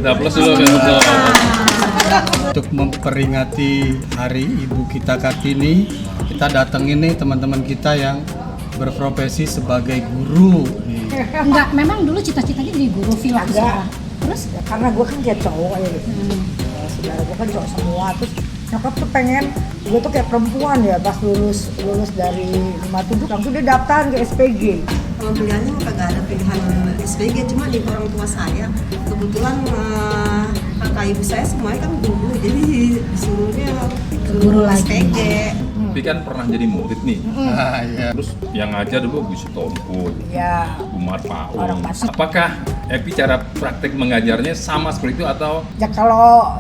Kita plus dulu kan. Untuk memperingati Hari Ibu kita Kartini, kita datengin nih teman-teman kita yang berprofesi sebagai guru nih. Enggak, memang dulu cita-citanya jadi guru film. Enggak. Terus Ya, karena gue kan kayak cowok ya gitu. Saudara gue kan cowok semua, terus nyokap tuh pengen gue tuh kayak perempuan ya, pas lulus dari 57 langsung dia daftar ke SPG. Kalau pilihannya kagak ada pilihan SPG, cuma di orang tua saya kebetulan kakak ibu saya semuanya kan guru, jadi disuruhnya ke Guru lagi. SPG. Tapi kan pernah jadi murid nih. Ah, iya. Terus yang ngajar dulu Bu Sutompul, Ya, Umar Paul. Orang Batak. Apakah Evi cara praktek mengajarnya sama seperti itu atau ya kalau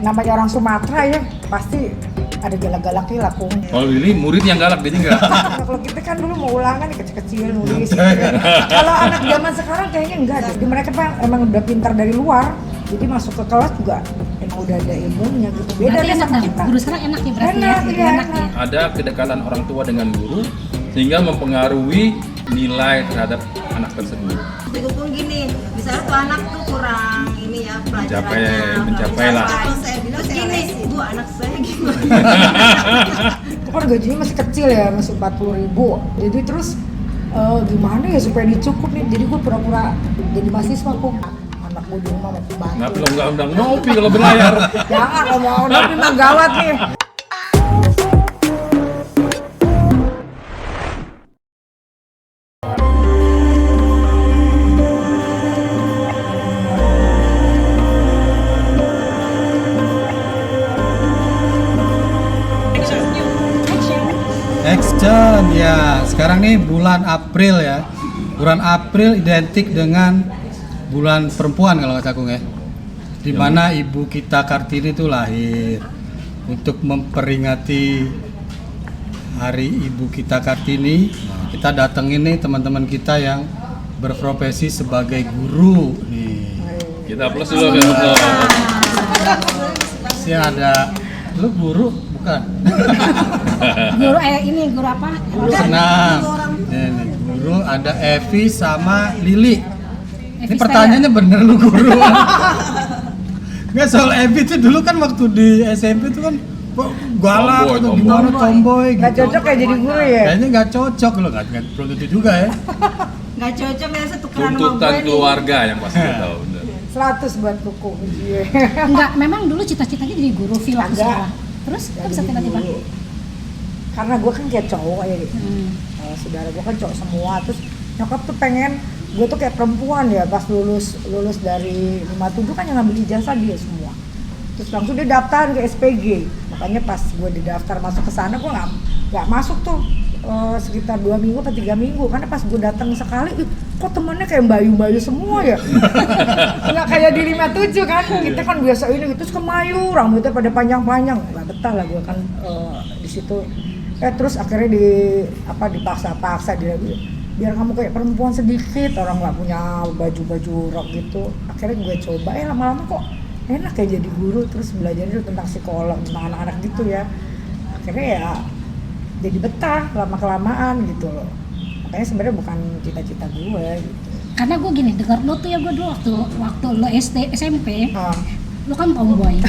namanya orang Sumatera ya pasti ada galak-galaknya lah Kung. kalau Lili murid yang galak dia enggak? Nah, kalau kita kan dulu mau ulangan nih kecil-kecil nulis. Kalau anak zaman sekarang kayaknya enggak. Jadi mereka kan emang udah pintar dari luar. Jadi masuk ke kelas juga emang udah ada ilmunya gitu. Beda berarti deh enak sama dong. kita. Guru sekarang enak ya berarti Enak, ya. iya, Lebih enak enak. ya. Ada kedekatan orang tua dengan guru sehingga mempengaruhi nilai terhadap anak tersebut. Dikukung gini, misalnya tuh anak tuh kurang ini ya pelajarannya. Mencapai lah. Kalau saya bilang saya gini, ibu anak saya gimana? Itu kan gajinya masih kecil ya, masih 40.000. Jadi terus gimana ya supaya dicukup nih. Jadi gue pura-pura jadi mahasiswa kok. Anak gue di rumah mau bantu. Kenapa lo nggak undang ngopi kalau berlayar? Jangan kalau mau tapi mah gawat nih. Action ya. Sekarang nih bulan April ya. Bulan April identik dengan bulan perempuan kalau kata Kung ya. Di mana ibu kita Kartini itu lahir. Untuk memperingati Hari Ibu kita Kartini, kita datengin nih teman-teman kita yang berprofesi sebagai guru nih. Kita plus dulu kan. Sih ada lu guru bukan? Guru ini guru apa? Nah, ini guru ada Evi sama Lili. Ini Evi pertanyaannya bener lu guru? Nggak, soal Evi tuh dulu kan waktu di SMP tuh kan kok galak atau gimana, tomboy Gak gitu. cocok kayak jadi guru ya. Kayaknya nggak cocok loh, nggak perlu itu juga ya. Nggak cocok ya setukeran sama Tuntutan gue nih. keluarga yang pasti kita tahu. bener. 100 buat kuku. Iya. Enggak, memang dulu cita-citanya jadi guru film Enggak. sekarang. Terus kok bisa tiba-tiba? Karena gue kan kayak cowok ya gitu. Saudara gue kan cowok semua, terus nyokap tuh pengen gue tuh kayak perempuan ya, pas lulus dari 57 kan yang ngambil ijazah dia semua. Terus langsung dia daftar ke SPG. Makanya pas gue didaftar masuk ke sana gue nggak masuk tuh sekitar 2 minggu atau 3 minggu, karena pas gue datang sekali kok temennya kayak bayu-bayu semua ya. Nggak kayak di 57 kan, kita kan biasa ini gitu, terus kemayu rambutnya pada panjang-panjang, nggak betah lah gue kan di situ. Terus akhirnya dipaksa-paksa dia, biar kamu kayak perempuan sedikit, orang nggak punya baju-baju rok gitu. Akhirnya gue coba, lama-lama kok enak kayak jadi guru, terus belajar itu tentang psikolog, tentang anak-anak gitu ya. Akhirnya ya jadi betah lama-kelamaan gitu loh. Makanya sebenarnya bukan cita-cita gue gitu. Karena gue gini, dengar lo tuh ya, gue dulu waktu lo SD, SMP, Ah. lo kan tomboy.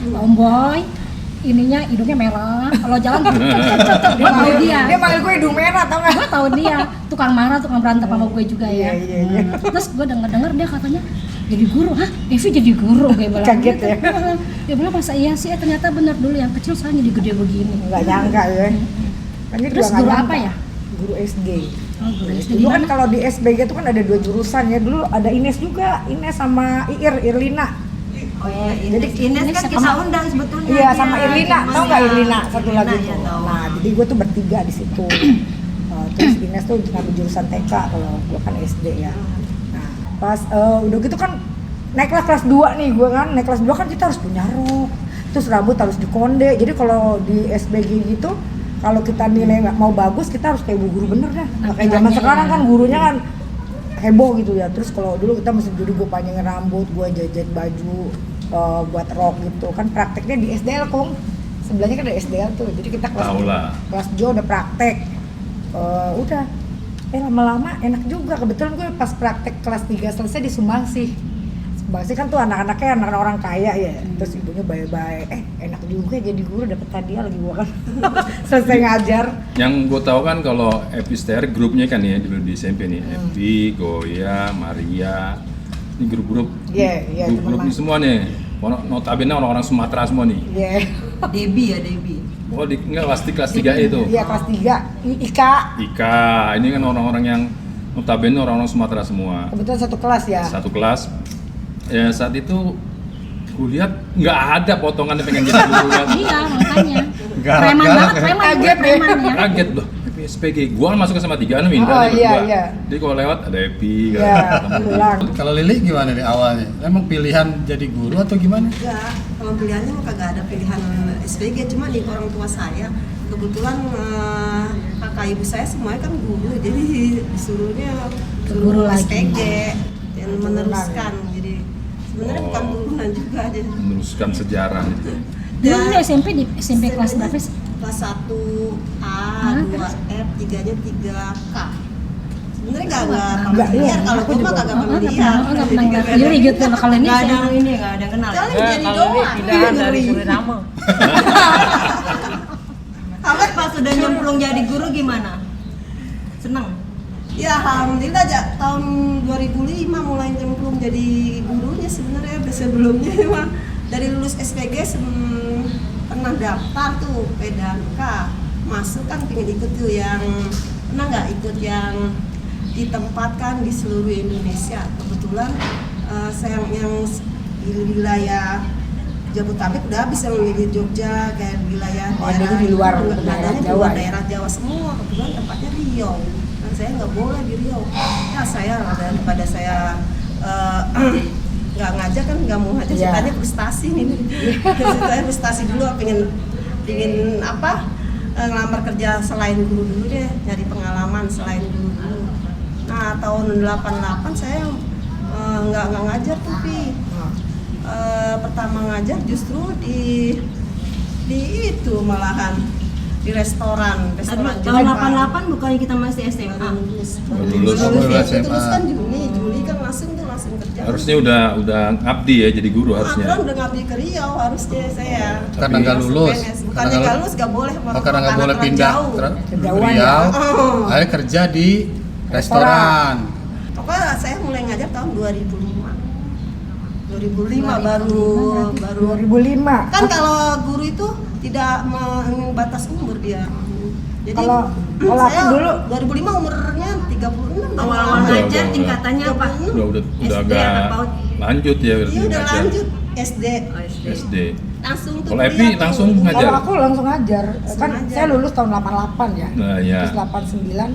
Tomboy, ininya hidungnya merah, kalau jalan gue tahu dia. Dia manggil gue hidung merah, tau gak? Gue tahu dia, tukang marah, tukang berantem sama gue juga ya. Iya. Terus gue denger dia katanya jadi guru, hah? Evi jadi guru, kayak bilang. Kaget ya? Dia bilang masa iya sih, ternyata benar dulu yang kecil sekarang jadi gede begini. Nggak nyangka ya. Kan dia Terus juga nggak guru nyangka. apa ya? Guru SD. Oh, guru SD Dulu kan gimana? kalau di SBG itu kan ada 2 jurusan ya. Dulu ada Ines juga, Ines sama Irlina. Oh iya, Jadi Ines kan kisah undang sebetulnya. Iya, dia. sama Irlina, Cuman tau nggak ya, Irlina satu lagi Irlina, ya, tuh. tahu. Nah, jadi gue tuh bertiga di situ. Terus Ines tuh ngambil jurusan TK, kalau gue kan SD ya. Nah, pas udah gitu kan naiklah kelas 2 nih gue kan. Naik kelas 2 kan kita harus punya rok, terus rambut harus dikonde. Jadi kalau di SBG gitu, kalau kita nilai nggak mau bagus, kita harus kayak guru bener dah. Nggak kayak zaman sekarang kan gurunya kan heboh gitu ya. Terus kalau dulu kita mesti dulu gue panjangin rambut, gue jajan baju buat rok gitu kan. Prakteknya di SDL Kung, sebelahnya kan ada SDL tuh, jadi kita kelas 2 udah praktek. Udah lama-lama enak juga, kebetulan gue pas praktek kelas 3 selesai disumbang sih pasti kan tuh anak-anaknya anak orang kaya ya, terus ibunya baik-baik, enak juga jadi guru dapet hadiah lagi gua kan selesai ngajar. Yang gue tahu kan kalau Epister grupnya kan ya dulu di SMP nih, Epi, Goya, Maria, ini grup-grup, Iya, grup-grup teman. ini semua nih. Notabene orang-orang Sumatera semua nih. Iya. Debbie ya Debbie. Oh, enggak pasti kelas 3 itu. Iya kelas 3, Ika. Ika, ini kan orang-orang yang notabene orang-orang Sumatera semua. Kebetulan satu kelas ya. Satu kelas. Ya saat itu gue lihat nggak ada potongan yang pengen jadi guru kan. Iya, makanya. Galak-galak Preman ya. banget, preman. Kaget ya. Preman ya. Kaget loh. SPG, gua kan masuk ke sama 3 minta Oh, nih iya, berdua. iya. Jadi kalau lewat ada Epi, Iya, pulang. Kalau Lili gimana nih awalnya? Emang pilihan jadi guru atau gimana? Enggak, kalau pilihannya mah kagak ada pilihan SPG, cuma di orang tua saya kebetulan kakak ibu saya semuanya kan guru, jadi disuruhnya Guru lagi. SPG dan meneruskan. Jadi sebenarnya bukan turunan juga aja. meneruskan sejarah gitu. Dulu lu SMP di SMP kelas berapa sih? Kelas 1A, 2F, 3-nya 3K. Sebenarnya Enggak, familiar, iya, kalau aku gue mah juga. kagak Oh, nggak familiar. pernah nggak pilih gitu. Kalau ini Nggak ada saya- ini, nggak ada yang kenal. Kalian jadi Kalau doang. ini pindahan dari Suriname. Kamu pas udah nyemplung jadi guru gimana? Seneng? Ya alhamdulillah tahun 2005 mulai nyemplung jadi gurunya sebenarnya. Sebelumnya mah dari lulus SPG pernah daftar tuh PDANK, masuk kan pengen ikut tuh yang pernah nggak ikut yang ditempatkan di seluruh Indonesia. Kebetulan saya yang di wilayah Jabodetabek udah habis, yang memilih Jogja kayak wilayah Oh, jadi di luar daerah adanya di Jawa luar ya? daerah Jawa semua. Kebetulan tempatnya Riau dan saya nggak boleh di Riau. Ya saya daripada saya nggak ngajar kan nggak mau ngajar, Iya. ceritanya frustasi nih. Ceritanya frustasi dulu, pengen apa, ngelamar kerja selain guru dulu deh, nyari pengalaman selain guru dulu. Nah tahun 88 saya nggak ngajar tuh Pi. Pertama ngajar justru di itu malahan di restoran Tahun Jepang. 88 bukannya kita masih SMA? Lulus. Lulus. Itu SMA. terus kan Juli kan langsung kerja. Harusnya udah ngabdi ya jadi guru harusnya. Kan udah ngabdi ke Riau harusnya saya. Karena nggak lulus. Bukannya nggak lulus nggak boleh. Karena nggak boleh makanan pindah jauh. ke Kejauhan Riau. ya. Akhirnya kerja di restoran. Pokoknya saya mulai ngajar tahun 2005 baru 2005. kan kalau guru itu tidak membatas umur dia. Jadi Kalau aku saya dulu 2005 umurnya 36. Awal-awal Udah, ngajar udah. tingkatannya apa? Udah SD agak atau PAUD? lanjut ya Iya berarti udah ngajar. lanjut SD. Oh, SD. SD. Langsung tuh Kalau Epi kuliah tuh. langsung ngajar. kalau aku langsung ngajar. Kan ngajar. saya lulus tahun 88 ya. Nah ya. Terus 89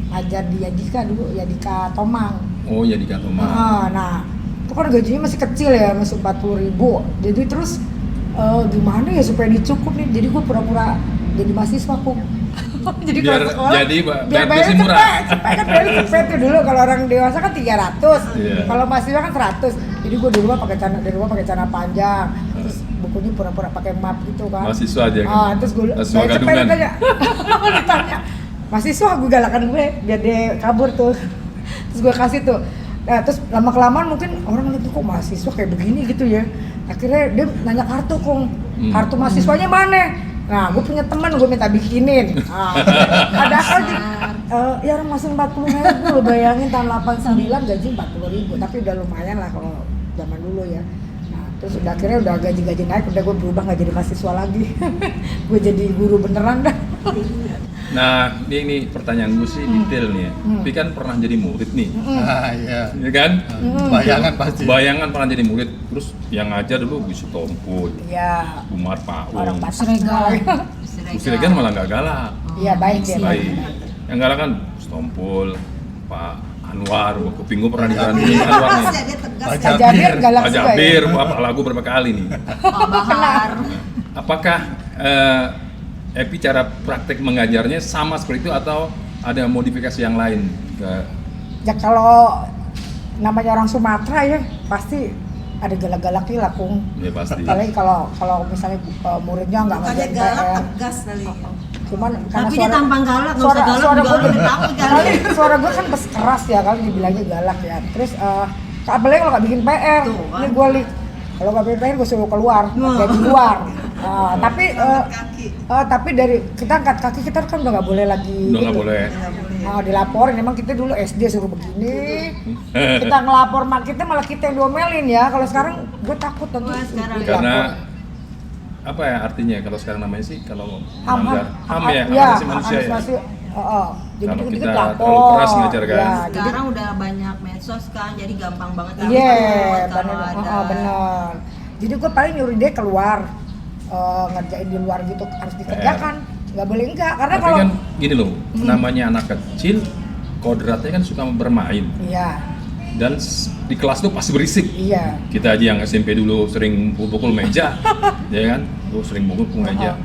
ngajar di Yadika dulu, Yadika Tomang. Oh ya di Katoma. Nah, itu kan gajinya masih kecil ya, masih 40.000. Jadi terus gimana ya supaya dicukup nih? Jadi gue pura-pura jadi mahasiswa kok. Jadi Biar kalau sekolah, jadi biar bayar murah. cepet kan bayar cepet tuh dulu. Kalau orang dewasa kan 300, Iya. kalau mahasiswa kan 100. Jadi gue di rumah pakai celana panjang, terus bukunya pura-pura pakai map gitu kan. Mahasiswa aja kan? Terus gue Mahasiswa bayar cepet gadungan. ditanya. Ditanya. Mahasiswa gue galakan gue biar dia kabur tuh. Terus gue kasih tuh. Nah, terus lama kelamaan mungkin orang ngeliat kok mahasiswa kayak begini gitu ya. Akhirnya dia nanya kartu kong, kartu mahasiswanya mana? Nah, gue punya teman, gue minta bikinin. Ada aja. Ya orang masih 40.000, lo bayangin tahun 89 gaji 40.000, tapi udah lumayan lah kalau zaman dulu ya. Nah, terus udah akhirnya udah gaji naik, udah gue berubah nggak jadi mahasiswa lagi. Gue jadi guru beneran dah. Nah, ini pertanyaan gue sih detail nih ya. Tapi kan pernah jadi murid nih, Ah iya. ya kan? Bayangan pasti. Bayangan pernah jadi murid, terus yang ngajar dulu bisa Tompul, Iya. Umar Paung, Orang Batak. Seregal. Siregar malah nggak galak, Iya baik dia. baik. Yang galak kan Tompul, Pak Anwar, gua kuping gua pernah dikarantina Anwar nih. Tegas ya, dia tegas Pak ya. Pak Jabir galak Pak juga Jabir, ya. apa lagu berapa kali nih? Oh, Bahar. Apakah Epi cara praktek mengajarnya sama seperti itu atau ada modifikasi yang lain? Ya kalau namanya orang Sumatera ya pasti ada galak-galaknya lah Kung. Ya pasti. Apalagi kalau misalnya muridnya nggak Bukannya ngajarin galak, PR. tegas kali. Cuman karena Tapi dia tampang galak, nggak usah galak suara juga gue udah takut kali. suara gue kan keras ya kalau dibilangnya galak ya. Terus Apalagi kalau nggak bikin PR. Tuh, kan. Ini gue kalau nggak bikin PR gue suruh keluar, dari luar. Tapi dari kita angkat kaki kita kan udah nggak boleh lagi. Udah nggak boleh. Dilaporin. Emang kita dulu SD suruh begini. Kita ngelapor mak kita malah kita yang diomelin ya. Kalau sekarang gue takut tentu. Wah, sekarang. Karena apa ya artinya kalau sekarang namanya sih kalau ham melanggar ham ya, ya, hak asasi manusia ya. Jadi Kalau dikit-dikit kita lapor. terlalu keras ngajar kan. Ya, jadi Sekarang udah banyak medsos kan, jadi gampang banget iya, kalau ada. bener. Jadi gue paling nyuruh dia keluar, ngerjain di luar gitu harus dikerjakan, nggak boleh enggak. Karena Tapi kalau kan gini loh, namanya anak kecil, kodratnya kan suka bermain iya, dan di kelas tuh pasti berisik. iya, Kita aja yang SMP dulu sering pukul meja, ya kan? Lu sering pukul meja.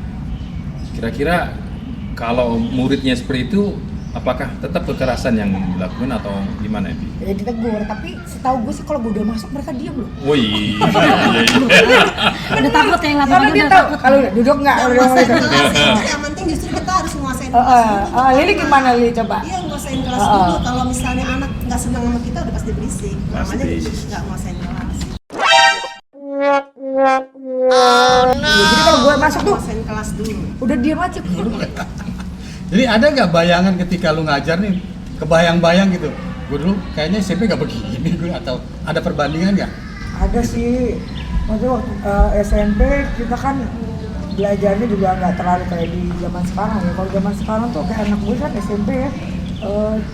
Kira-kira kalau muridnya seperti itu, apakah tetap kekerasan yang dilakukan atau gimana Ebi? ya ditegur. Tapi setahu gue sih kalau gue udah masuk mereka diam loh. Woi, Udah takut ya, yang Karena laporan dia udah tahu takut. kalau duduk nggak, Yang kalau dia nguasain ngomong kelas gitu. itu yang penting justru kita harus nguasain kelas dulu. Lili gimana Lili coba? Iya, nguasain kelas dulu. Kalau misalnya anak nggak senang sama kita udah pasti berisik. Pasti. Namanya nggak nguasain kelas. Jadi kalau gue masuk tuh Nguasain kelas dulu. udah diam aja. Jadi ada nggak bayangan ketika lu ngajar nih, kebayang-bayang gitu? Gue dulu kayaknya SMP nggak begini gue, atau ada perbandingan nggak? Ada sih, waktu SMP kita kan belajarnya juga nggak terlalu kayak di zaman sekarang ya. Kalau zaman sekarang tuh kayak anak gue kan SMP ya,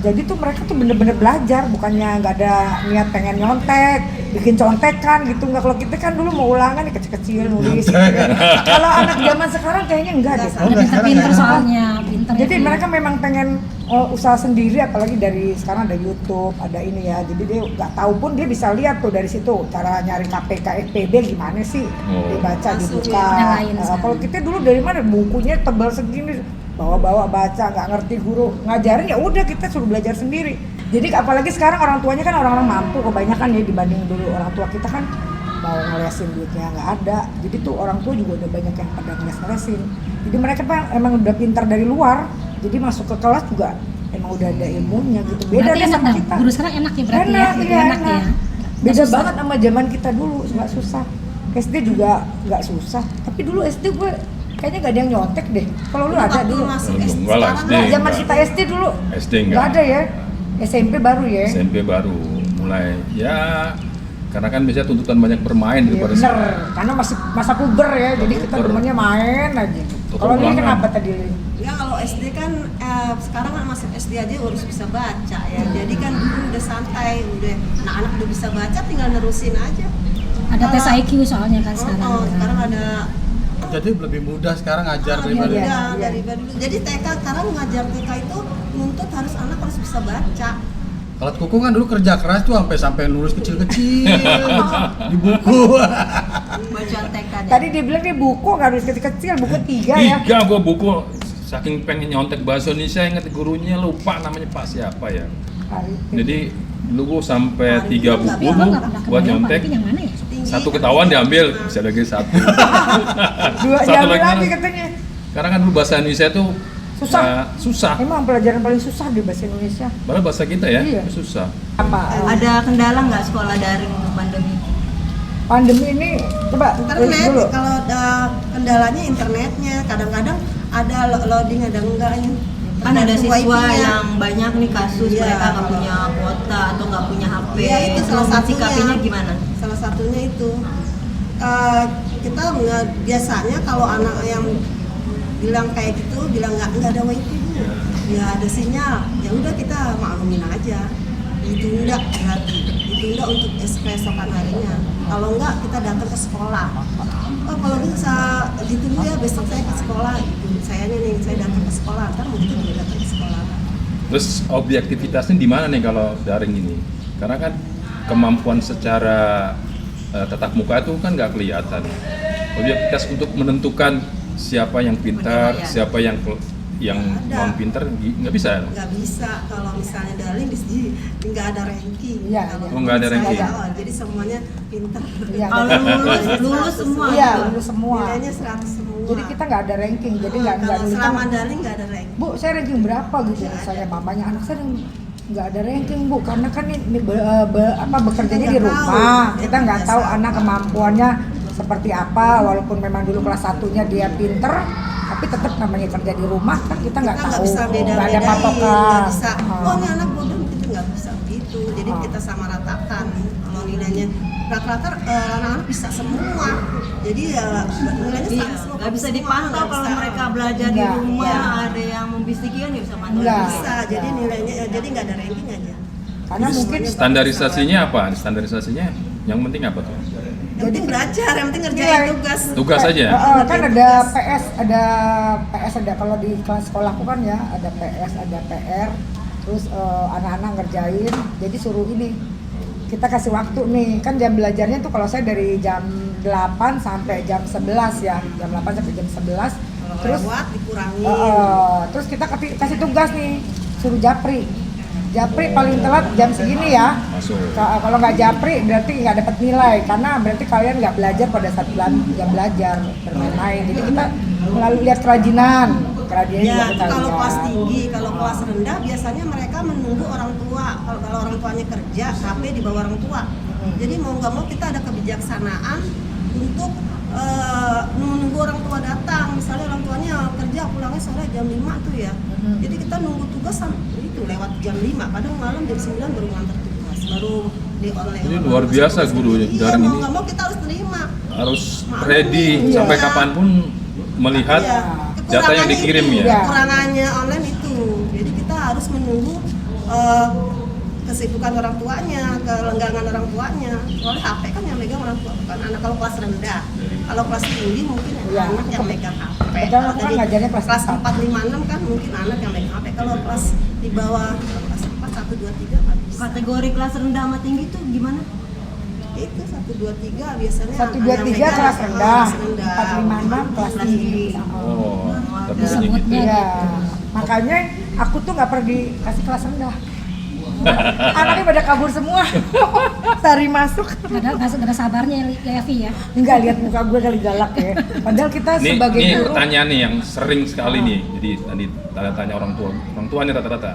jadi tuh mereka tuh bener-bener belajar, bukannya nggak ada niat pengen nyontek, bikin contekan gitu nggak. Kalau kita kan dulu mau ulangan nih kecil-kecil nulis. Gitu kan. Kalau anak zaman sekarang kayaknya enggak deh. Pinter-pinter soalnya, pinter. Jadi itu. mereka memang pengen usaha sendiri, apalagi dari sekarang ada YouTube, ada ini ya. Jadi dia nggak tahu pun dia bisa lihat tuh dari situ cara nyari KPK FPB gimana sih, dibaca, Langsung dibuka. yang lain sekarang. Kalau kita dulu dari mana bukunya tebal segini, bawa-bawa baca, nggak ngerti guru ngajarin ya udah kita suruh belajar sendiri. Jadi apalagi sekarang orang tuanya kan orang-orang mampu kebanyakan ya, dibanding dulu orang tua kita kan mau ngelesin duitnya nggak ada. Jadi tuh orang tua juga udah banyak yang pada ngeles-ngelesin. Jadi mereka emang udah pintar dari luar. Jadi masuk ke kelas juga emang udah ada ilmunya gitu. Beda Berarti deh enak sama dong, kita. guru sekarang enak ya berarti Enak, ya? iya, Enak ya? Beda Nggak susah. banget sama zaman kita dulu, nggak susah. SD juga nggak susah. Tapi dulu SD gue kayaknya nggak ada yang nyontek deh. Kalau lu ada Waktu dulu. masuk Belum, SD enggak lah, sekarang SD. Nggak, zaman enggak. kita SD dulu SD nggak enggak. ada ya. SMP baru ya. SMP baru mulai ya karena kan biasanya tuntutan banyak bermain Iya daripada bener, karena masih masa puber ya, jadi kita Puber. demennya main aja. Tutup Kalau ini ulangan. kenapa tadi? Ya kalau SD kan sekarang kan masuk SD aja harus bisa baca ya. Jadi kan dulu udah santai, udah anak-anak udah bisa baca, tinggal nerusin aja. Ada tes IQ soalnya kan sekarang. Sekarang ada Jadi lebih mudah sekarang ngajar lebih daripada iya. mudah daripada dulu. Jadi TK sekarang ngajar TK itu nuntut harus anak harus bisa baca. kalau kuku kan dulu kerja keras tuh sampai nulis kecil-kecil di buku. Bacaan TK deh. Tadi dia bilang dia buku nggak harus kecil-kecil, buku 3 ya. tiga gua buku saking pengen nyontek bahasa Indonesia inget gurunya lupa namanya Pak siapa ya. Jadi dulu gua sampai 3 buku Gua nggak pernah buat kebayang, Pak. nyontek. Itu yang mana ya? Tinggi. Satu ketahuan diambil, bisa lagi satu. Dua Satu jam lagi mana? katanya. Karena kan dulu bahasa Indonesia tuh Susah. susah. Emang pelajaran paling susah di bahasa Indonesia. Padahal bahasa kita ya Iya. susah. Apa? Ada kendala nggak sekolah daring untuk pandemi? Pandemi ini coba tulis Internet, dulu. kalau ada kendalanya internetnya, kadang-kadang ada loading ada enggaknya. Kan ada Tergantung siswa wifi-nya. yang banyak nih kasus Iya. mereka nggak punya kuota atau nggak punya HP. Iya, itu salah satunya. Sikapinya gimana? Salah satunya itu kita biasanya kalau anak yang bilang kayak gitu, bilang nggak ada wifi Bu. Ya ada sinyal, ya udah kita maklumin aja. Ditunda berarti, ditunda untuk keesokan harinya. Kalau enggak kita datang ke sekolah. Oh kalau bisa ditunggu ya besok saya ke sekolah. Sayanya nih saya datang ke sekolah, ntar begitu juga datang ke sekolah. Terus objektivitasnya di mana nih kalau daring ini? Karena kan kemampuan secara tatap muka itu kan nggak kelihatan. Objektivitas untuk menentukan siapa yang pintar, Penilaian. siapa yang non pintar nggak bisa. Nggak bisa kalau misalnya daring di sini nggak ada ranking. Iya, Kalau iya. Oh, nggak ada saya ranking. tahu, jadi semuanya pintar. Iya, Kalau lulus semua. Iya, gitu. lulus semua. Nilainya 100 semua. Jadi kita nggak ada ranking, jadi nggak kalau nulis selama tangan. daring nggak ada ranking. Bu, saya ranking berapa gitu misalnya mamanya anak saya ranking nggak ada ranking Bu, karena kan ini bekerjanya di rumah, kita nggak tahu anak kemampuannya seperti apa, walaupun memang dulu kelas 1-nya dia pinter, tapi tetap namanya kerja di rumah kan kita nggak Kita tahu, nggak bisa nggak ada beda-bedain, patokan. nggak bisa. Ah. Oh ini anak bodoh gitu, nggak bisa gitu. Jadi kita sama ratakan kalau nilainya rata-rata anak-anak bisa semua. Jadi ya nilainya Iya, sama semua. nggak bisa semua, dipantau nggak kalau bisa. mereka belajar di Nggak, rumah, iya. ada yang membisiki kan nggak bisa pantau. Nggak. Bisa. Jadi nilainya jadi nggak ada ranking aja. Karena mungkin Standarisasinya apa? Standarisasinya yang penting apa tuh? Yang penting belajar, yang penting ngerjain Nilai. tugas. Tugas aja. kan ada PS ada kalau di kelas sekolahku kan ya ada PS, ada PR, terus anak-anak ngerjain, jadi suruh ini kita kasih waktu nih, kan jam belajarnya tuh kalau saya dari jam 8 sampai jam 11 ya, jam 8 sampai jam 11, Kalau terus lewat dikurangin. terus kita kasih tugas nih, suruh japri paling telat jam segini ya. Masuk. Kalau nggak japri berarti nggak dapat nilai, karena berarti kalian nggak belajar pada saat jam belajar, bermain-main. Jadi kita melalui lihat kerajinan juga Ya, kita kalau lihat. kelas tinggi, kalau kelas rendah biasanya mereka menunggu orang tua. Kalau orang tuanya kerja, HP di bawah orang tua. Jadi mau nggak mau kita ada kebijaksanaan untuk menunggu orang tua datang. Misalnya orang tuanya kerja pulangnya sore jam 5 tuh ya. Jadi kita nunggu tugas sampai itu lewat jam 5. Kadang malam jam 9 baru ngantar tugas, baru di online. Jadi luar biasa guru Iya, daring mau ini. nggak mau kita harus terima. Harus ready Iya. sampai kapanpun melihat Iya. data yang dikirim itu, ya. Iya. Kekurangannya online itu. Jadi kita harus menunggu kesibukan orang tuanya, kelenggangan orang tuanya. Soalnya HP kan yang megang orang tua, bukan anak. Kalau kelas rendah, kalau kelas tinggi mungkin Iya. anak yang megang HP. Kebetulan aku kan ngajarnya kelas 4, 5, 6 kan mungkin anak yang megang HP. Kalau kelas di bawah kelas 4, 1, 2, 3 nggak bisa. Kategori kelas rendah sama tinggi tuh gimana? Itu 1, 2, 3 biasanya 1, 2, yang 3 megang, kelas rendah, kelas rendah. 4, 5, 6 kelas tinggi. Oh, tapi gitu. Disebutnya Iya, makanya aku tuh nggak pernah dikasih kelas rendah. Anaknya pada kabur semua, cari masuk. nggak ada sabarnya ya Evi ya. Enggak lihat muka gue kali galak ya. Padahal kita Ini sebagai guru. pertanyaan nih yang sering sekali nih. Jadi tadi tanya orang tua nih rata-rata.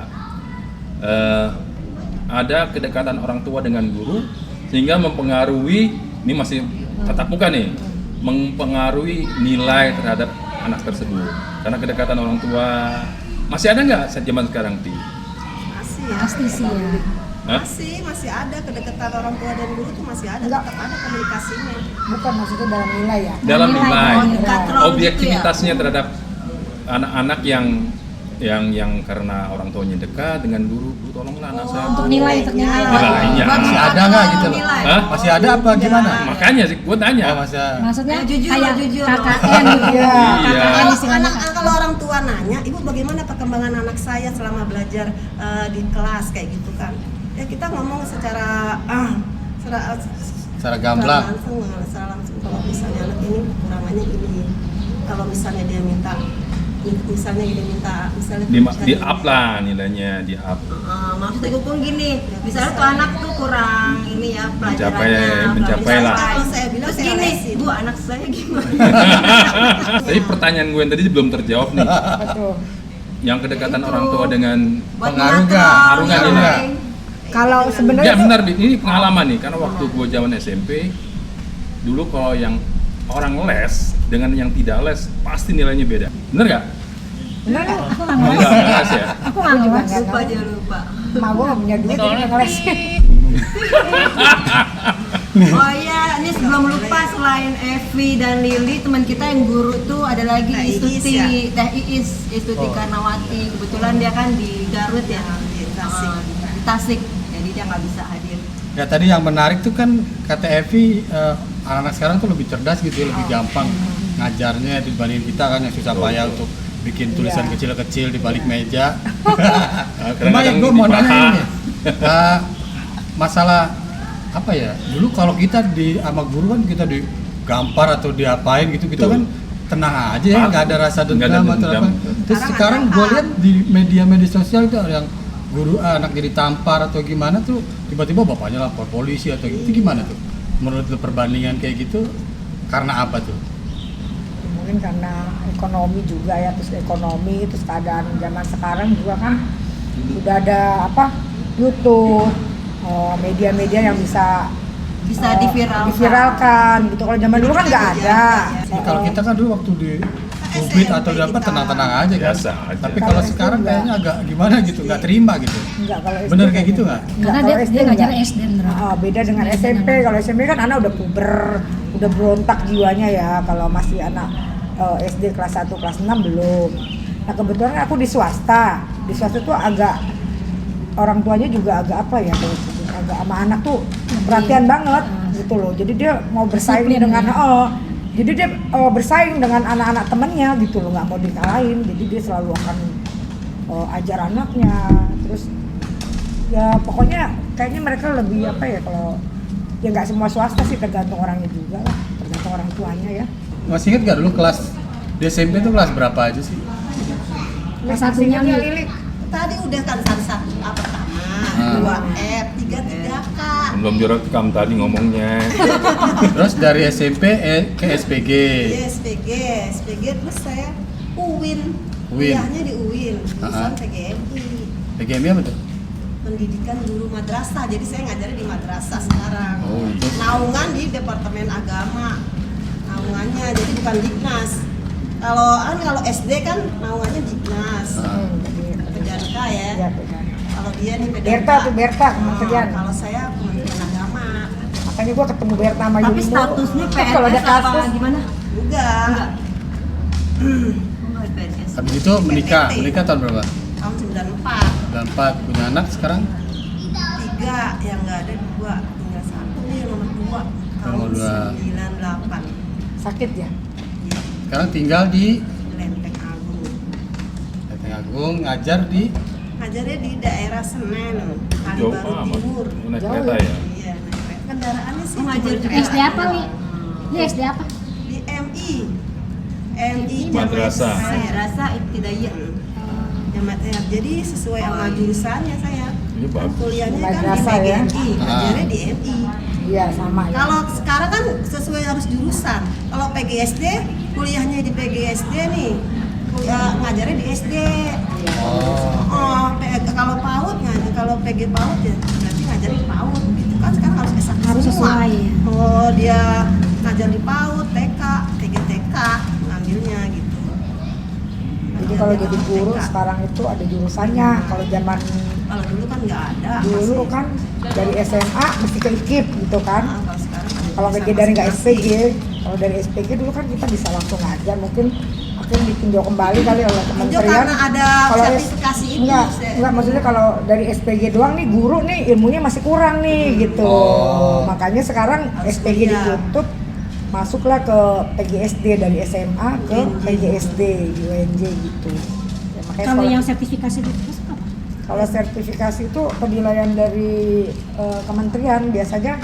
Ada kedekatan orang tua dengan guru sehingga mempengaruhi, ini masih tatap muka nih, mempengaruhi nilai terhadap anak tersebut. Karena kedekatan orang tua masih ada nggak saat zaman sekarang Ti? Masih ya. Pasti sih ya. Hah? Masih ada kedekatan orang tua dan guru tuh masih ada, Enggak. tetap ada komunikasinya. Bukan maksudnya dalam nilai ya. Dalam Nilai, nilai, katron objektivitasnya terhadap anak-anak yang karena orang tuanya dekat dengan guru tolonglah anak saya. Untuk nilai, untuk nilai. Nilainya. Masih ada nggak gitu loh? Nilai. Hah? Masih ada apa gimana? Makanya sih gue tanya. Oh, masa Maksudnya Jujur kayak loh, jujur loh. KKN gitu. Iya. KKN istilahnya. Kalau orang tua nanya, ibu bagaimana perkembangan anak saya selama belajar di kelas kayak gitu kan? Ya kita ngomong secara secara gamblang. secara langsung kalau misalnya anak ini kekurangannya ini, kalau misalnya dia minta Di up lah nilainya, di up. Maksudnya hukum gini, misalnya tuh anak tuh kurang ini ya pelajarannya, Mencapai lah. Kalau saya bilang terus saya gini, lesin. bu anak saya gimana? Tapi pertanyaan gue yang tadi belum terjawab nih. Betul. Yang kedekatan orang tua dengan Buat Pengaruh nggak? mengatur, Pengaruh nggak nilai. nilai? Kalau sebenarnya Ya tuh- benar, Bi. Ini pengalaman nih, karena waktu gue zaman SMP, dulu kalau yang orang les dengan yang tidak les pasti nilainya beda. Bener nggak? benar nggak? Aku nggak Enggak, ngeles. ngeles ya. Aku nggak juga ngeles. nggak. Lupa aja lupa. Mak gue nggak punya duit jadi nggak ngeles. Oh iya, ini sebelum lupa selain Evi dan Lili, teman kita yang guru tuh ada lagi Teh Iis Istuti, ya? Teh Iis, Istuti Oh. Karnawati. Kebetulan dia kan di Garut ya, Di Tasik. Di Tasik. Jadi dia nggak bisa hadir. Ya tadi yang menarik tuh kan kata Evi, anak-anak sekarang tuh lebih cerdas gitu ya, lebih gampang ngajarnya dibanding kita kan yang susah payah untuk bikin tulisan Iya. kecil-kecil di balik meja. Kadang-kadang Lumayan gue mau di paha. nanya ini, masalah apa ya? Dulu kalau kita sama guru kan kita digampar atau diapain gitu, kita Betul. kan tenang aja ya, nggak ada rasa Nggak ada dendam atau dendam. apa. Terus sekarang gue lihat di media-media sosial itu ada yang guru anak jadi tampar atau gimana tuh, tiba-tiba bapaknya lapor polisi atau gitu. Itu gimana tuh? Menurut lu perbandingan kayak gitu karena apa tuh? Mungkin karena ekonomi juga ya, terus ekonomi, terus keadaan zaman sekarang juga kan udah ada YouTube, media-media yang bisa diviralkan gitu. Kalau zaman dulu kan nggak ada. Ya, kalau kita kan dulu waktu di COVID atau di apa tenang-tenang aja kan. Biasa aja. Tapi kalau Kalau sekarang SD kayaknya agak gimana gitu, nggak terima gitu. Enggak, kalau SD Bener kayak gitu nggak? Karena kalau dia ngajar enggak. SD, Ndra. Beda dengan SMP. Kalau SMP kan anak udah puber, udah berontak jiwanya ya. Kalau masih anak SD kelas 1, kelas 6 belum. Nah kebetulan aku di swasta. Di swasta tuh agak orang tuanya juga agak apa ya, agak sama anak tuh perhatian banget gitu loh. Jadi dia mau bersaing Disiplin, dengan ya? jadi dia bersaing dengan anak-anak temennya gitu loh, nggak mau dikalahin. Jadi dia selalu akan ajar anaknya. Terus ya pokoknya kayaknya mereka lebih apa ya, kalau ya nggak semua swasta sih, tergantung orangnya juga lah, tergantung orang tuanya ya. Masih ingat nggak dulu kelas di SMP itu kelas berapa aja sih? Kelas satunya Masih ingat Li. Lili? Tadi udah kan satu A pertama, 2F, 3K. Belum direkam tadi ngomongnya. Terus dari SMP ke SPG. Iya, SPG terus saya UIN. UIN. Kuliahnya di UIN, jurusan PGMI. PGMI apa tuh? Pendidikan Guru Madrasah. Jadi saya ngajarnya di madrasah sekarang. Oh, itu. Naungan di Departemen Agama. Naungannya jadi bukan Diknas. Kalau SD kan naungannya Diknas. PDNK ya. Ya, benar. Kalau dia nih PDNK. Berta, kementerian. Kalau saya Kementerian Agama. Makanya gua ketemu Berta sama Tapi Yuni. statusnya Kalau ada PNS apa kasus gimana? Enggak. Enggak PNS. Habis itu menikah tahun berapa? Tahun 94. 94, punya anak sekarang? 3 yang nggak ada 2, tinggal 1 nih nomor 2 tahun Nomor dua. 98. sakit ya. Sekarang tinggal di Lenteng Agung. Lenteng Agung, ngajar di Ngajarnya di daerah Senen, Jauh Kalibaru amat. Timur. Naik Jauh kereta ya? ya. Iya, naik kereta. Kendaraannya sih Ngajar cuma juga. SD apa, Li? Ini SD apa? di MI Madrasah. Madrasah Ibtidaiyah. Jamat. Jadi sesuai sama jurusannya saya. Ini bagus. Kuliahnya kan di Madrasah ya? PGMI, ngajarnya di MI. Iya sama ya. Kalau sekarang kan sesuai harus jurusan. Kalau PGSD, kuliahnya di PGSD nih, ngajarnya di SD. Kalau PAUD kalau PG PAUD ya berarti ngajarin di PAUD gitu kan, sekarang harus S1 Harus semua. sesuai, ya. Oh dia ngajar di PAUD, TK, PGTK ngambilnya gitu. Jadi kalau jadi guru TK. sekarang itu ada jurusannya. Kalau zaman Kalau dulu kan nggak ada. dulu masih. kan dari SMA mesti ke IKIP gitu kan. Kalau sekarang ada Kalau jurusan PG dari nggak masing-masing. SPG, kalau dari SPG dulu kan kita bisa langsung ngajar. Mungkin akhirnya ditinjau kembali kali oleh Tinjau kementerian. karena ada Kalau sertifikasi itu. enggak maksudnya kalau dari SPG doang nih guru nih ilmunya masih kurang nih gitu. Makanya sekarang Harus SPG kuliah. ditutup, masuklah ke PGSD dari SMA ke UNJ. PGSD di UNJ gitu. Ya, makanya Kalau sekolah- yang sertifikasi itu apa? kalau sertifikasi itu penilaian dari kementerian biasanya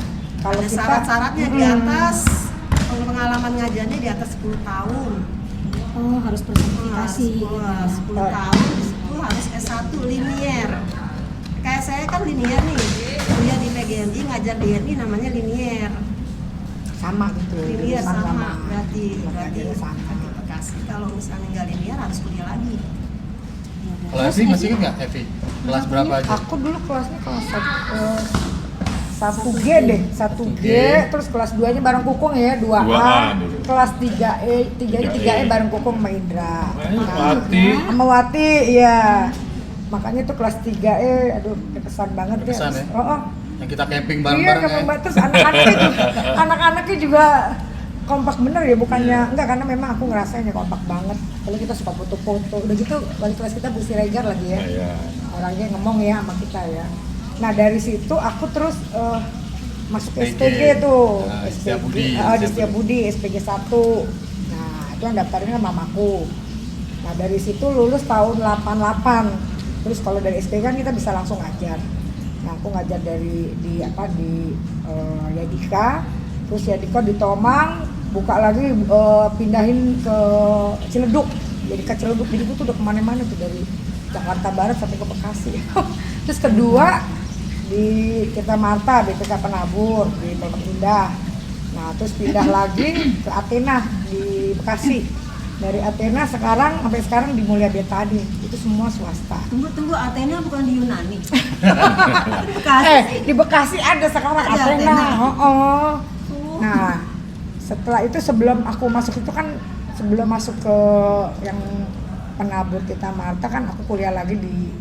kalau Ada kita syarat-syaratnya di Mm-mm. atas pengalaman ngajarnya di atas 10 tahun. Oh, harus bersertifikasi. 10 tahun itu harus S1 linier. Kayak saya kan linier nih, kuliah di PGMI ngajar di MI namanya linier. sama gitu. Linier jurusan sama, berarti Belajarnya sama. sertifikasi. Kalau misalnya nggak linier harus kuliah lagi. Kalau Evi masih ingat nggak Evi? Kelas berapa aja? Aku dulu kelasnya kelas 1G deh, 1G, terus kelas 2 nya bareng Kukung ya, 2A, 2A dulu. kelas 3E bareng Kukung sama Indra. Wati. Sama Wati, iya. Makanya tuh kelas 3E, aduh berkesan banget Berkesan ya? Oh, Yang kita camping iya, bareng-bareng kamu ya? terus anak-anaknya juga kompak bener ya, bukannya enggak, karena memang aku ngerasain ya kompak banget. Kalau kita suka foto-foto, udah gitu wali kelas kita Bu Siregar lagi ya. Iya. Orangnya ngomong ya sama kita ya. Nah dari situ aku terus masuk SPG. SPG tuh, Nah, SPG, Setiabudi. di Setiabudi SPG 1. Nah itu yang daftarnya mamaku. Nah dari situ lulus tahun 88. Terus kalau dari SPG kan kita bisa langsung ngajar. Nah aku ngajar di Yadika, terus Yadika di Tomang, buka lagi pindahin ke Ciledug. Jadi ke Ciledug, jadi gue tuh udah kemana-mana tuh dari Jakarta Barat sampai ke Bekasi. Terus kedua di Tirta Marta, BPK Penabur di Pondok Indah. Nah terus pindah lagi ke Athena di Bekasi. Dari Athena sampai sekarang di Mulia Betadine itu semua swasta. Tunggu, Athena bukan di Yunani. Bekasi. Di Bekasi ada sekarang Ada Athena. Athena. Oh. Nah, setelah itu sebelum aku masuk itu kan sebelum masuk ke yang penabur kita Marta kan aku kuliah lagi di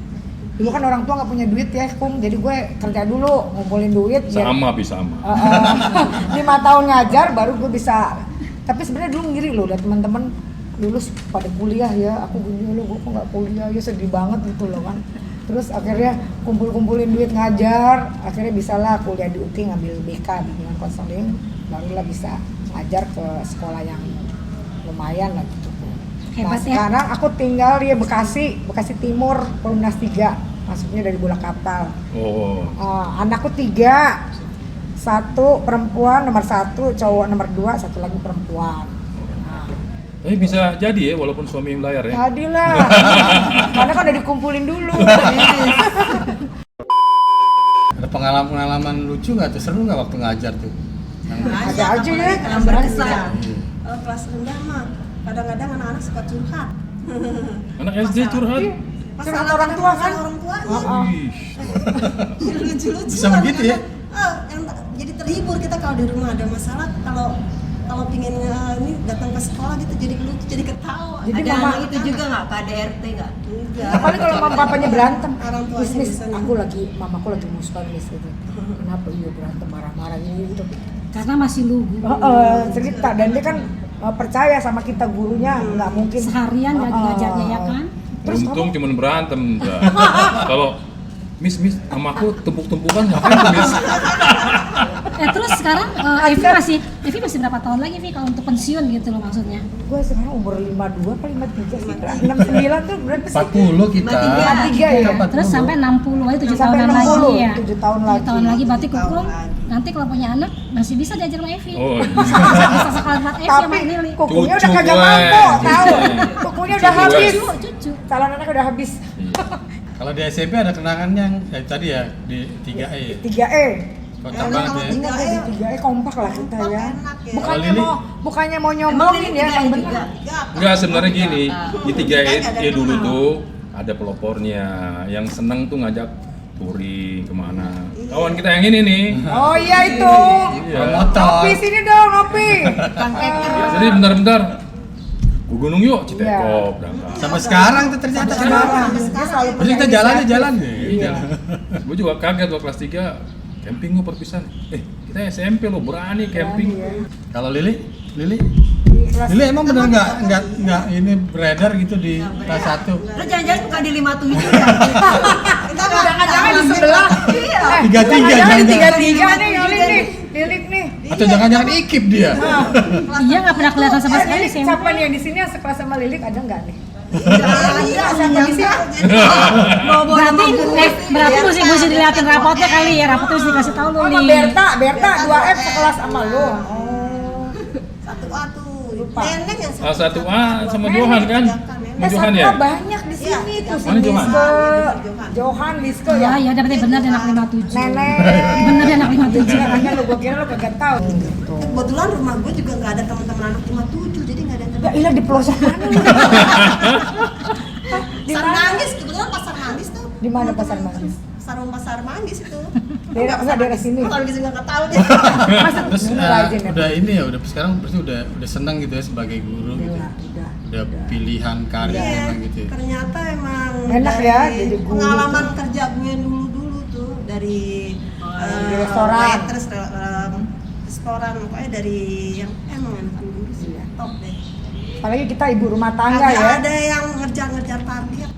dulu kan orang tua nggak punya duit ya Kung, jadi gue kerja dulu ngumpulin duit Sama. 5 tahun ngajar baru gue bisa. Tapi sebenarnya dulu ngiri loh, lihat teman-teman lulus pada kuliah ya, aku gini loh, gue kok nggak kuliah ya, sedih banget gitu loh kan. Terus akhirnya kumpulin duit ngajar, akhirnya bisalah kuliah di UKI ngambil BK bimbingan konseling, barulah bisa ngajar ke sekolah yang lumayan lah gitu. Nah Hebat ya. sekarang aku tinggal di Bekasi Timur, Perumnas 3, masuknya dari bola kapal. Oh. Anakku 3, 1 perempuan nomor 1, cowok nomor 2, 1 lagi perempuan. Tapi bisa jadi ya walaupun suami yang layar ya. Jadilah, karena kan udah dikumpulin dulu. Ada pengalaman lucu nggak tuh, seru nggak waktu ngajar tuh? Ada aja ya. Yang berkesan. Kalau kelas rendah mah kadang-kadang anak-anak suka curhat. Anak SD curhat. Curhat orang tua kan? Orang tuanya. Wih. Lucu-lucu. Bisa begitu ya? Yang jadi terhibur kita kalau di rumah ada masalah, kalau pingin ini datang ke sekolah gitu jadi lucu, jadi ketawa. Jadi Ada mama anak itu juga nggak KDRT nggak? Enggak. Apalagi kalau mama papanya berantem. Orang tuanya Miss, bisa nih. mamaku lagi musuhan Miss gitu. Kenapa iya berantem marah-marah gitu. Karena masih lugu. Cerita dan dia kan percaya sama kita gurunya, nggak mungkin Seharian lagi ngajarnya ya kan. Terus Beruntung cuman berantem. Dah. Kalau Miss, sama aku tumpuk-tumpukan ngapain tuh Miss? Terus sekarang Evi masih berapa tahun lagi Vi kalau untuk pensiun gitu loh maksudnya? gue sekarang umur 52 apa 53 sih, 69 tuh berarti 40 kita. 43 ya. Terus sampai 60 aja 7 Sampai tahunan 60, lagi ya. 7 tahun 7 lagi. tahun lagi berarti Kukung nanti kalau punya anak masih bisa diajar sama Evi. Oh, Bisa sekolah buat Evi sama Tapi Lili. kukunya Cucu udah kagak gue. mampu, tahu. Kukunya udah Cucu gue. habis. Cucu. Calon anak udah habis. Kalau di SMP ada kenangan yang tadi ya di 3E. 3E. Kocak Enak banget kalau ya. tiga. Enggak, di 3E kompak lah kita ya. Enak ya. Bukannya Lili? mau nyombongin ya, yang benar. enggak sebenarnya gini. Di 3E dulu tuh ada pelopornya yang seneng tuh ngajak touring kemana. Kawan kita yang ini nih. Oh iya itu. Iya. Motor. Ngopi sini dong, ngopi. Jadi bentar-bentar. Ke gunung yuk, Citekop, berangkat. Sampai sekarang tuh ternyata Sekarang. kenapa? Dia selalu Terus punya kita jalan inisiatif. Iya. Gue juga kaget waktu kelas 3 camping gue perpisahan. Kita SMP lo berani camping. Iya. Kalau Lili? Di kelas Lili emang bener nggak ini beredar gitu di kelas 1? Lo jangan-jangan bukan di 57 ya? Kita jangan-jangan di sebelah. Iya. 33 Jangan di jangan. 33 nih, Yoli nih. Lilik nih. Atau jangan-jangan ikip dia? Iya nggak pernah kelihatan sama sekali Lilik, SMP. siapa nih yang di sini yang sekelas sama Lilik ada nggak nih? Iya, siapa di sini? Bawa-bawa Berarti nama berarti mesti dilihatin rapotnya kali ya, rapotnya mesti dikasih tahu lu Oh, sama nih. Berta 2F sekelas sama lu. Oh. Satu A tuh. Lupa. Neneng yang Salah satu A sama Johan kan? Johan SMK ya? banyak di sini Iya, tuh si mana Johan? Liske, Johan, Liske Ya, ya. ya berarti benar dia anak 57. Nenek. Bener dia anak 57. Makanya lu gua kira lu kagak tahu gitu. Kebetulan rumah gue juga nggak ada teman-teman anak 57, jadi nggak ada Ya teman. ilah di pelosok mana lu? Di Pasar mana? Manggis, kebetulan pasar Manggis tuh. Di mana pasar Manggis? Pasar Manggis itu. Daerah sini. Kalau gitu nggak tahu deh. Masa Terus ini rajin ya? udah ini ya, udah sekarang berarti udah seneng gitu ya sebagai guru gitu. Udah. Udah pilihan karir Iya, memang gitu ya. ternyata emang Enak dari ya, jadi guru pengalaman tuh. kerja gue dulu tuh dari di restoran. waitress, restoran pokoknya dari yang emang enak dulu sih Iya. top deh. Apalagi kita ibu rumah tangga Kagak ya. ada yang ngejar-ngejar target.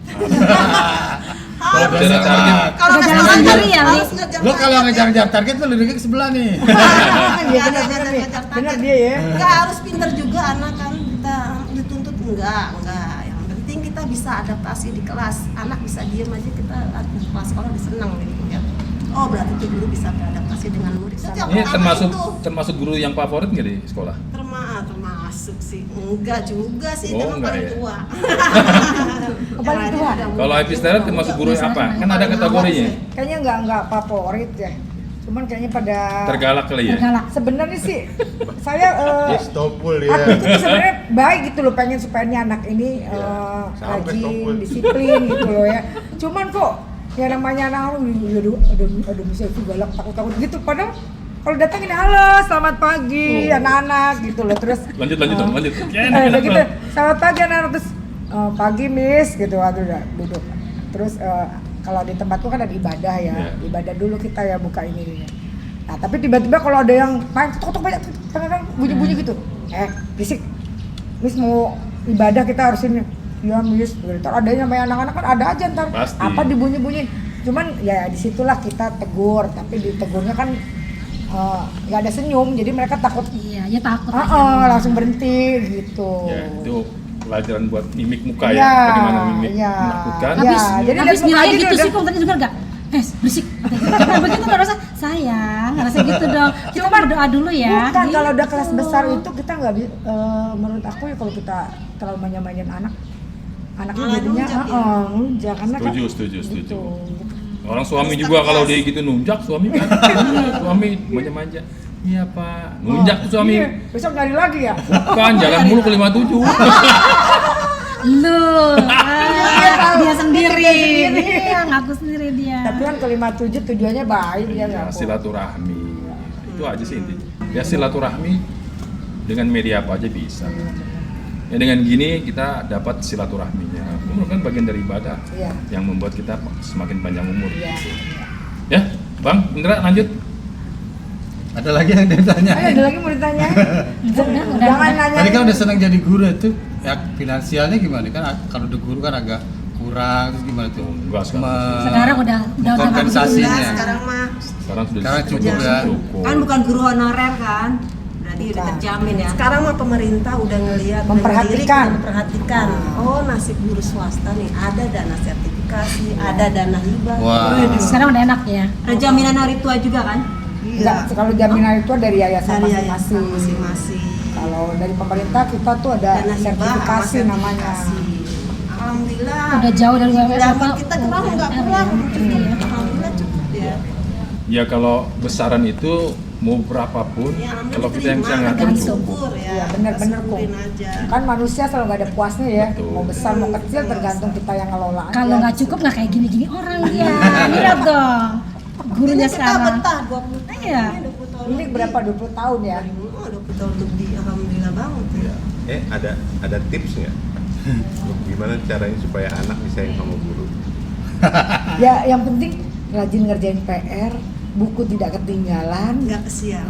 Kalau Harus ada target. Kalau Udah nggak jalan salah sendiri ya, Li? harus ngejar Lo kalau target. ngejar-ngejar target lo liriknya ke sebelah nih. Iya Nggak ada benar nih. ngejar target. Benar dia ya. Nggak harus pinter juga anak kan, kita dituntut enggak. Yang penting kita bisa adaptasi di kelas. Anak bisa diem aja, kita di kelas sekolah udah seneng gitu ya. Oh berarti tuh guru bisa beradaptasi dengan murid. Itu yang Ini pertama itu. termasuk guru yang favorit nggak di sekolah? Termasuk sih, enggak juga sih, Oh, memang enggak paling ya? tua. Paling tua? Kalau episterat termasuk guru yang apa? Kan ada kategorinya. Kayaknya enggak favorit ya. Cuman kayaknya pada Tergalak kali ya. Tergalak. sebenarnya sih saya Dia stopul ya. aku tuh sebenarnya baik gitu loh, pengen supaya ini anak ini sampai rajin, stopul. disiplin gitu loh ya. Cuman kok ya namanya anak aduh bisa itu galak takut gitu, padahal kalau datang ini halo selamat pagi Oh. anak-anak gitu loh, terus Lanjut dong, lanjut. udah gitu selamat pagi anak-anak, terus pagi miss gitu, aduh udah duduk, terus kalau di tempatku kan ada ibadah ya, Yeah. ibadah dulu kita ya buka ini. Nah tapi tiba-tiba kalau ada yang main tok banyak kadang-kadang bunyi-bunyi gitu, berisik, miss mau ibadah kita harus ini, ya miss, ntar ada yang main anak-anak kan ada aja ntar Pasti. apa dibunyi-bunyi, cuman ya disitulah kita tegur, tapi ditegurnya kan nggak ada senyum, jadi mereka takut, Iya, ya takut aja. langsung berhenti gitu. Ya, itu pelajaran buat mimik muka Iya, ya. Bagaimana mimik iya. menakutkan. Iya. Habis, jadi habis lihat muka nilai aja gitu dia sih, udah- kok tadi dengar nggak? Berisik. Nah, begitu nggak rasa sayang, nggak rasa gitu dong. Kita berdoa dulu ya. Bukan, kalau udah Gitu. kelas besar itu kita nggak menurut aku ya kalau kita terlalu manja-manjain anaknya Malah jadinya nunjak ya? nunjak karena kan Setuju. gitu. Orang suami juga kalau dia gitu nunjak suami kan. Suami manja-manja. Iya Pak, nunjak tuh suami. Iya, besok nyari lagi ya. Kan jalan mulu ke 57. Lu, dia sendiri. Dia sendiri. Iya, ngaku sendiri dia. Tapi kan ke 57 tujuannya baik ya Ya, nggak apa. silaturahmi. Itu aja sih intinya. Ya silaturahmi dengan media apa aja bisa. Ya dengan gini kita dapat silaturahminya. Umur kan bagian dari ibadah Iya. yang membuat kita semakin panjang umur. Iya. Ya, Bang Indra lanjut. Ada lagi yang ditanya? Ayo, ada lagi mau ditanya? Udah. Jangan nanya. Tadi kan udah senang jadi guru itu, ya finansialnya gimana? Kan kalau udah guru kan agak kurang, terus gimana tuh? Enggak, sekarang. Sekarang udah kompensasinya. Nah, sekarang mah Sekarang sudah Sekarang cukup ya. Cukup. Kan bukan guru honorer kan? Berarti udah Bukan. terjamin ya. sekarang mah pemerintah udah ngelihat Memperhatikan. memperhatikan. Oh, nasib guru swasta nih ada dana sertifikasi, ada dana hibah. Wah. Sekarang udah enak ya. Ada jaminan hari tua juga kan? Enggak, kalau jaminan itu dari yayasan Dari masing-masing. yayasan masing-masing. Kalau dari pemerintah kita tuh ada Dana hibah sama sertifikasi namanya. sertifikasi. Alhamdulillah. Udah jauh dari Zaman kita kurang nggak kurang. Iya. Alhamdulillah cukup ya. Ya kalau besaran itu mau berapapun, Ya, alhamdulillah kalau kita yang bisa diterima, ngatur Tergantung. cukup. syukur ya. Iya, benar-benar Kita kok. syukurin aja. Kan manusia selalu nggak ada puasnya ya, Betul. mau besar mau kecil tergantung kita yang ngelola aja. Kalau nggak cukup nggak kayak gini-gini orang dia. Lihat dong. Gurunya Ini kita sekarang. betah 20 tahun. Iya. 20 tahun. Ini berapa 20 tahun ya? Oh, 20 tahun lebih. Alhamdulillah banget. Ya. Ada tips nggak? Gimana caranya supaya anak bisa yang sama guru? Ya yang penting rajin ngerjain PR, buku tidak ketinggalan. Nggak kesian.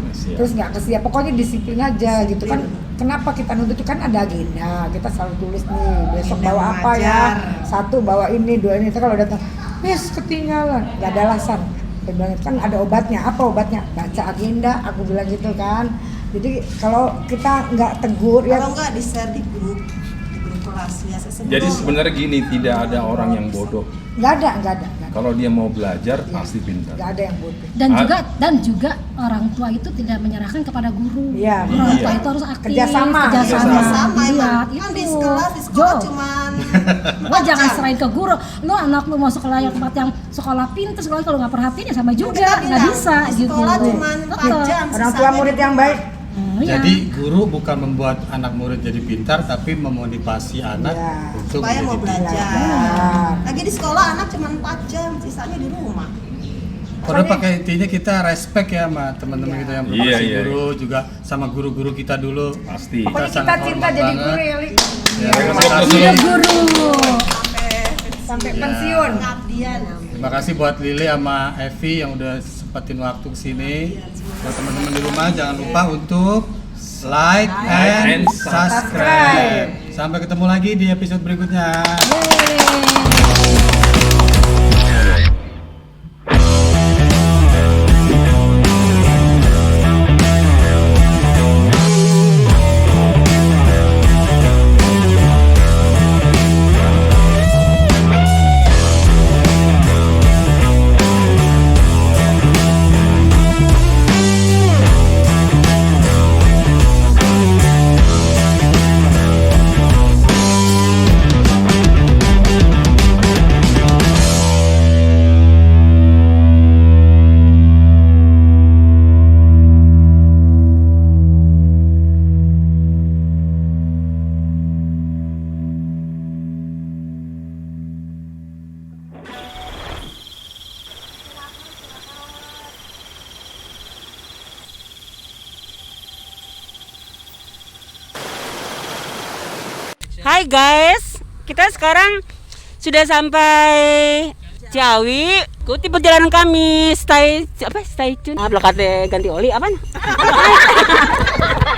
Kesian. Terus nggak kesia, pokoknya disiplin aja gitu kan. Kenapa kita nuntut itu kan ada agenda, kita selalu tulis nih besok Agenda bawa apa ya, mengajar. 1 bawa ini, 2 ini. Itu kalau datang, yes ketinggalan, nggak ada alasan. Dia bilang kan ada obatnya, apa obatnya? Baca agenda, aku bilang gitu kan. Jadi kalau kita nggak tegur ya, Kalau nggak di share di grup kelas biasa sebelum. Jadi sebenarnya gini, tidak ada orang yang bodoh. nggak ada. Kalau dia mau belajar pasti pintar. Nggak ada yang bodoh. Dan juga orang tua itu tidak menyerahkan kepada guru. Iya. Orang tua Iya. itu harus aktif. Kerjasama. sama Lihat emang. itu. Kan di sekolah Jo, cuman lo jangan serahin ke guru. Lo anak lo mau sekolah yang tempat yang sekolah pintar, sekolah kalau nggak perhatiin ya sama juga, Kita nggak bilang, bisa di gitu. sekolah cuman 4 Betul. jam. Orang tua sisanya murid di yang rumah. baik. Iya. Jadi guru bukan membuat anak murid jadi pintar, tapi memotivasi anak Iya. untuk Supaya menjadi mau belajar. Belajar. Lagi di sekolah anak cuma 4 jam, sisanya di rumah. Padahal pakai intinya kita respect ya sama teman-teman kita yang Iya, profesi iya. guru, juga sama guru-guru kita dulu. Pasti. Pokoknya kita sangat cinta hormat jadi banget. guru ya, Li. Ya, terima Siap, kasih. Iya, guru. Sampai Iya. pensiun. Pengabdian. Terima kasih buat Lili sama Evi yang udah sempetin waktu kesini. Buat teman-teman di rumah jangan lupa untuk like and and subscribe. Sampai ketemu lagi di episode berikutnya. Yeay. Hai guys, kita sekarang sudah sampai Ciawi. Ikuti perjalanan kami. Stay tune. Blokade ganti oli apa?